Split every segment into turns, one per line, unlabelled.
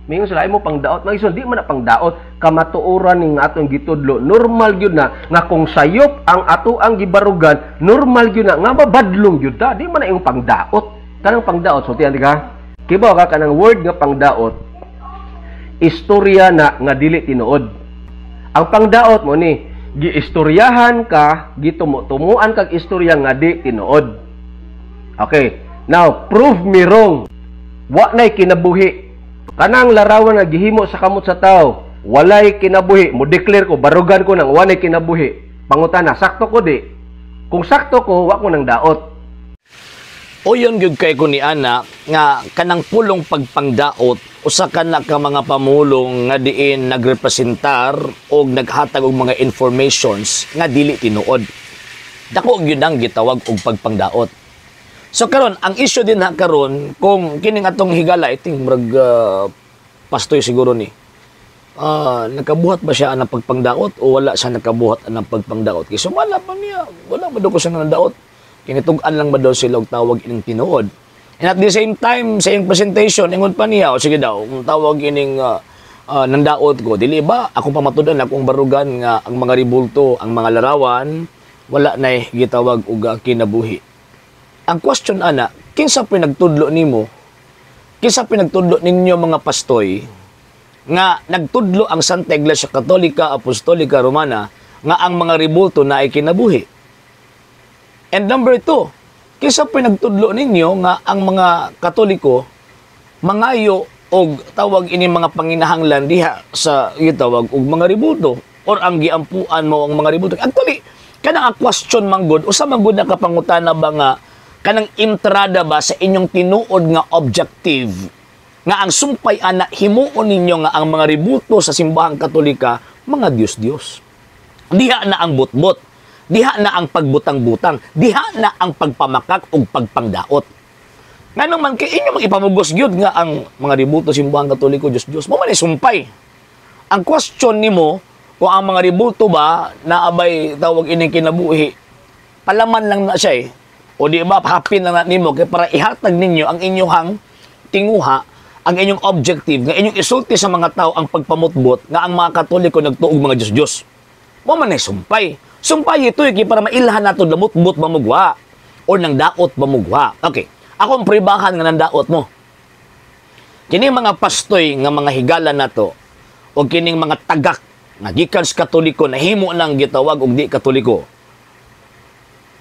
Mingon sila mo pangdaot, magison di man na pangdaot, kamatuoran ning atong gitudlo. Normal gyud na nga kung sayop ang ato ang gibarugan, normal gyud na nga mabadlong gyud ta, di man na imong pangdaot. Kanang pangdaot, sultihan di ka? Kibaw ka kanang word nga pangdaot, istorya na nga dili tinuod. Ang pangdaot mo ni giistoryahan ka, gitumuan kag istorya nga di tinuod. Okay. Now, prove me wrong. Wa nay kinabuhi. Kanang larawan nga gihimo sa kamot sa tao, walay kinabuhi. Mo declare ko, barugan ko nang walay kinabuhi. Pangutana, sakto ko di. Kung sakto ko, wa ko nang daot.
O yun gyud kay ko ni ana nga kanang pulong pagpangdaot usa ka na ka mga pamulong nga diin nagrepresentar o naghatag og mga informations nga dili tinuod. Dako gyud ang gitawag og pagpangdaot. So karon ang issue din ha karon kung kining atong higala iting murag pastoy siguro ni. Nakabuhat ba siya ang pagpangdaot o wala siya nakabuhat ang pagpangdaot? Kay sumala pa niya, wala ba daw ko siya nadaot? Kinitugan lang ba daw sila og tawag ining tinuod? And at the same time sa iyang presentation ingon pa niya o sige daw tawag ining nandaot ko dili ba ako pamatudan akong barugan nga ang mga ribulto, ang mga larawan wala nay gitawag og kinabuhi. Ang question ana, kinsa pinagtudlo nimo? Kinsa pinagtudlo ninyo mga pastoy nga nagtudlo ang Santa Iglesia Katolika Apostolika Romana nga ang mga ribulto na ay kinabuhi? And number 2, kinsa pinagtudlo ninyo nga ang mga Katoliko mangayo og tawag ini mga panginahanglan diha sa gitawag og mga ribulto or ang giampuan mo ang mga ribulto? Actually, kanang question manggod usa man gud nakapangutana ba nga kanang entrada ba sa inyong tinuod nga objective nga ang sumpay ana himuon ninyo nga ang mga ribulto sa simbahang Katolika mga Dios-Dios. Diha na ang butbot, diha na ang pagbutang-butang, diha na ang pagpamakak ug pagpangdaot. Nganong man kay inyo ipamugos gyud nga ang mga ribulto simbahang Katoliko Dios-Dios mo man sumpay. Ang question nimo kung ang mga ribulto ba naabay tawag ining kinabuhi, palaman lang na siya eh. O di ba, hapin na nimo kay para ihatag ninyo ang inyong tinguha, ang inyong objective, nga inyong isulti sa mga tao ang pagpamutbot nga ang mga Katoliko nagtuog mga Diyos-Diyos. Mo man ay sumpay. Sumpay ito kay para mailhan nato damutbot mamugwa o nang daot mamugwa. Okay, ako ang pribahan nga nang daot mo. Kining mga pastoy nga mga higala nato o kining mga tagak nga gikan sa Katoliko na himo nang gitawag og di Katoliko.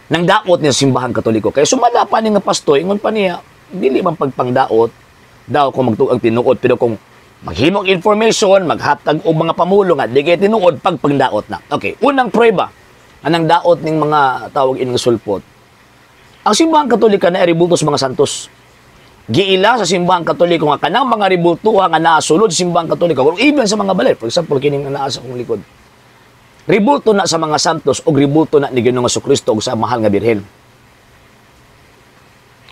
Nang daot niya simbahang Katoliko. Kaya sumala pa ni nga pastoy, ingon pa niya, dili man pagpangdaot, daw kung magtuog tinuod, pero kung maghimog information, maghatag o mga pamulong at di kaya tinuod, pagpangdaot na. Okay, unang prueba, anang daot ng mga tawag ining sulpot. Ang simbahang Katolika na ribulto sa mga santos. Giila sa simbahang Katoliko nga kanang mga ribulto nga naasulod sa simbahang Katoliko, or even sa mga balay, for example, kining naasa kong likod. Ribulto na sa mga santos o ribulto na ni Ginoong Jesucristo o sa mahal nga birhen.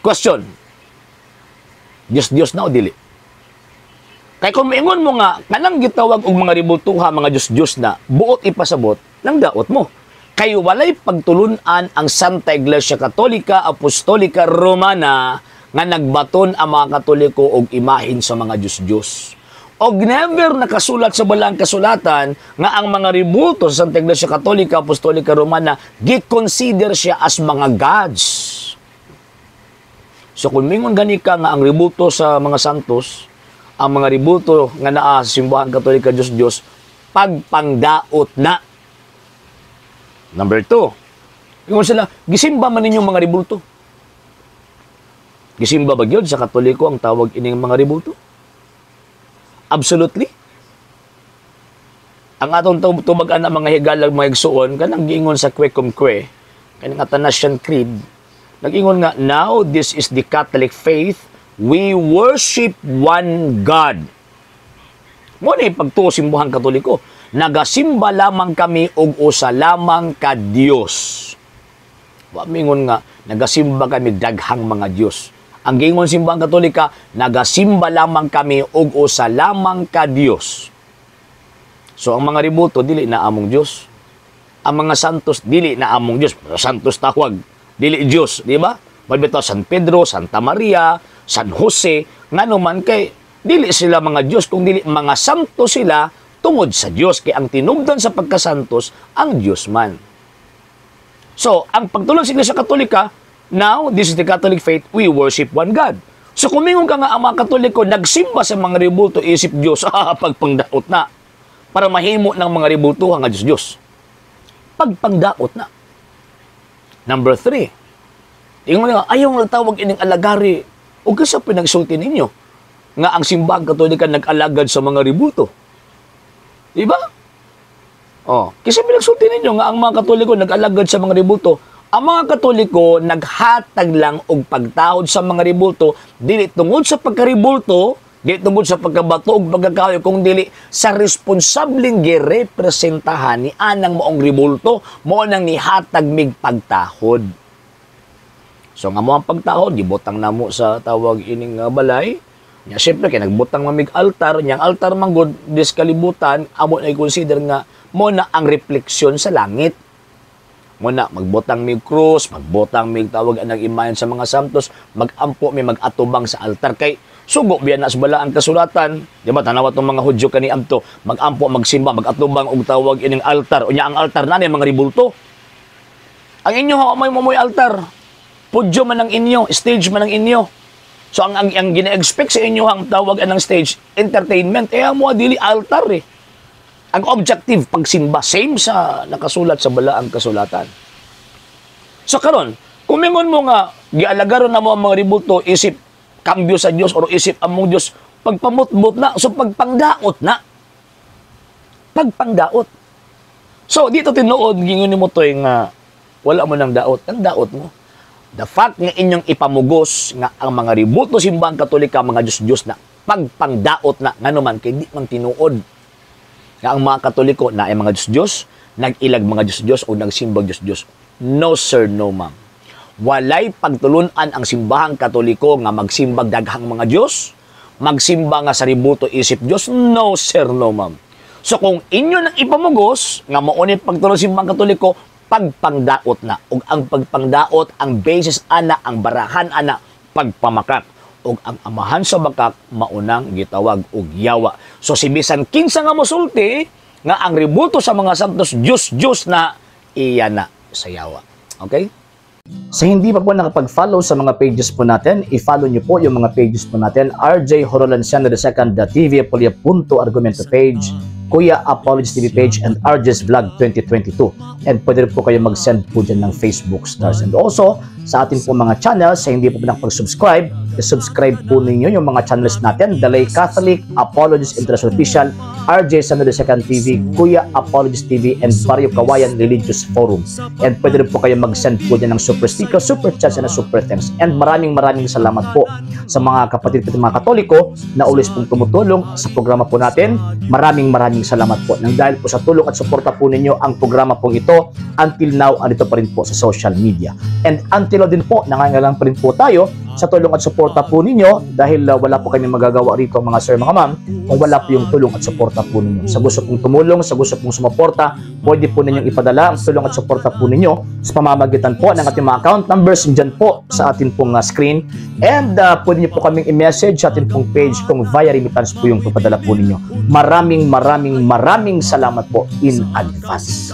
Question. Diyos na o dili? Kaya kung maingon mo nga, kanang gitawag og mga ribultuha, mga Diyos na, buot ipasabot, nang daot mo. Kayo walay pagtulunan ang Santa Iglesia Katolika Apostolika Romana nga nagbaton ang mga Katoliko og imahin sa mga Diyos. Og never nakasulat sa balang kasulatan nga ang mga ribulto sa Santa Iglesia Katolika Apostolika Romana gi-consider siya as mga gods. So kung mingon gani ka nga ang ribulto sa mga santos, ang mga ribulto nga naa sa simbahan Katolika Diyos, pagpangdaot na. Number 2, ingon sila, gisimba man ninyong mga ribulto. Gisimba ba gyud sa Katoliko ang tawag ining mga ribulto? Absolutely. Ang atong tubagan na mga higalag mga igsuon, kanang giingon sa Kwe, kanang Athanasian Creed, nag-ingon nga, now this is the Catholic faith, we worship one God. Mo ni pagtuo simbahan Katoliko, nagasimba lamang kami og usa lamang ka Dios. Wa mingon nga nagasimba kami daghang mga Dios. Ang gingon simbahang Katolika, nagasimba lamang kami og usa lamang ka Dios. So ang mga ribulto dili na among Dios. Ang mga santos dili na among Dios. Santos tawag, dili Dios, di ba? Balbitaw San Pedro, Santa Maria, San Jose, ngano man kay dili sila mga Diyos, kung dili mga santo sila tungod sa Diyos. Kaya ang tinubdan sa pagkasantos, ang Diyos man. So, ang pagtulong sa Iglesia Katolika, now, this is the Catholic faith, we worship one God. So, kumingon ka nga ang mga Katoliko, nagsimba sa mga ribulto, isip Diyos, pagpangdaot na. Para mahimo ng mga ribulto nga Diyos-Diyos. Pagpangdaot na. Number 3, tingnan mo nga, ayaw nga tawag ining alagari, o kasi pinagsulti ninyo, nga ang simbang Katolika nag-alagad sa mga ribulto. Diba? Kasi pinagsulti ninyo nga ang mga Katoliko nag-alagad sa mga ribulto. Ang mga Katoliko naghatag lang og pagtahod sa mga ribulto, dili tungod sa pagkaribulto, dili tungod sa pagkabato og pagkakayo, kung dili sa responsableng girepresentahan ni anang moong ribulto, mo nang nihatag mig pagtahod. So nga mo ang pagtahod, gibutang namo sa tawag ining balay. Nya syempre kay nagbutang mamig altar, nyang altar manggod dis kalibutan, amo na i-consider nga mo na ang refleksyon sa langit. Mo na magbutang mig krus, magbutang mig tawag anang imahen sa mga santos, magampo may magatubang sa altar kay sugo biyan na sa balaan kasulatan. Di ba tanawa tong mga Hudyo kani amto, magampo magsimba, magatubang og tawag ining altar. Unya ang altar na ni mga ribulto. Ang inyo ha may altar. Pudyo man ang inyo, stage man ang inyo. So ang gina-expect sa inyo ang tawag anang stage, entertainment, mo dili altar eh. Ang objective pagsimba same sa nakasulat sa balaang kasulatan. So karon, kumingon mo nga gialagaron na mo ang mga ribulto isip kambyo sa Dios o isip among Dios, pagpamutbot na, so pagpangdaot na. Pagpangdaot. So dito tinuod gingon mo toy nga wala mo nang daot, ang daot mo. The fact nga inyong ipamugos nga ang mga ribulto simbang Katolika, mga Diyos-Diyos na pagpangdaot na, nga naman, kay di man tinuod. Nga ang mga Katoliko na ay mga Diyos-Diyos, nag-ilag mga Diyos-Diyos o nagsimbang Diyos-Diyos. No sir, no ma'am. Walay pagtulunan ang simbahang Katoliko nga magsimbag daghang mga Diyos, magsimba nga sa ribulto isip Diyos. No sir, no ma'am. So kung inyo nang ipamugos, nga maunit pagtulong simbahang Katoliko, pagpangdaot na. Ug ang pagpangdaot, ang basis ana, ang barahan ana, pagpamakak. Ug ang amahan sa bakak, maunang gitawag og yawa. So si bisan kinsa nga mosulti, nga ang ribulto sa mga santos, Diyos na, iya na sa yawa. Okay? Sa hindi pa po nakapag-follow sa mga pages po natin, i-follow nyo po yung mga pages po natin, RJ Horolanciano II, TV Apolia Punto Argumento page, Kuya Apologies TV page, and RJ's Vlog 2022. And pwede rin po kayo mag-send po dyan ng Facebook stars. And also, sa ating po mga channels, sa hindi po nakapag-subscribe, i-subscribe po ninyo yung mga channels natin, The Lay Catholic, Apologies International Official, RJ Sano II TV, Kuya Apologies TV, and Barrio Kawayan Religious Forum. And pwede rin po kayo mag-send po dyan ng super sticker, super chats, and super thanks. And maraming salamat po sa mga kapatid at mga Katoliko na ulis pong tumutulong sa programa po natin. Maraming salamat po. Nang dahil po sa tulong at suporta po ninyo, ang programa pong ito, until now, andito pa rin po sa social media. And until now din po, nangangailangan pa rin po tayo sa tulong at suporta po ninyo dahil wala po kami magagawa rito mga sir, mga ma'am, kung wala po yung tulong at suporta po ninyo. Sa gusto pong tumulong, sa gusto pong sumuporta, pwede po ninyong ipadala ang tulong at suporta po ninyo sa pamamagitan po ng ating mga account numbers dyan po sa ating pong screen. And pwede niyo po kaming i-message sa ating pong page kung via remittance po yung papadala po ninyo. Maraming salamat po in advance.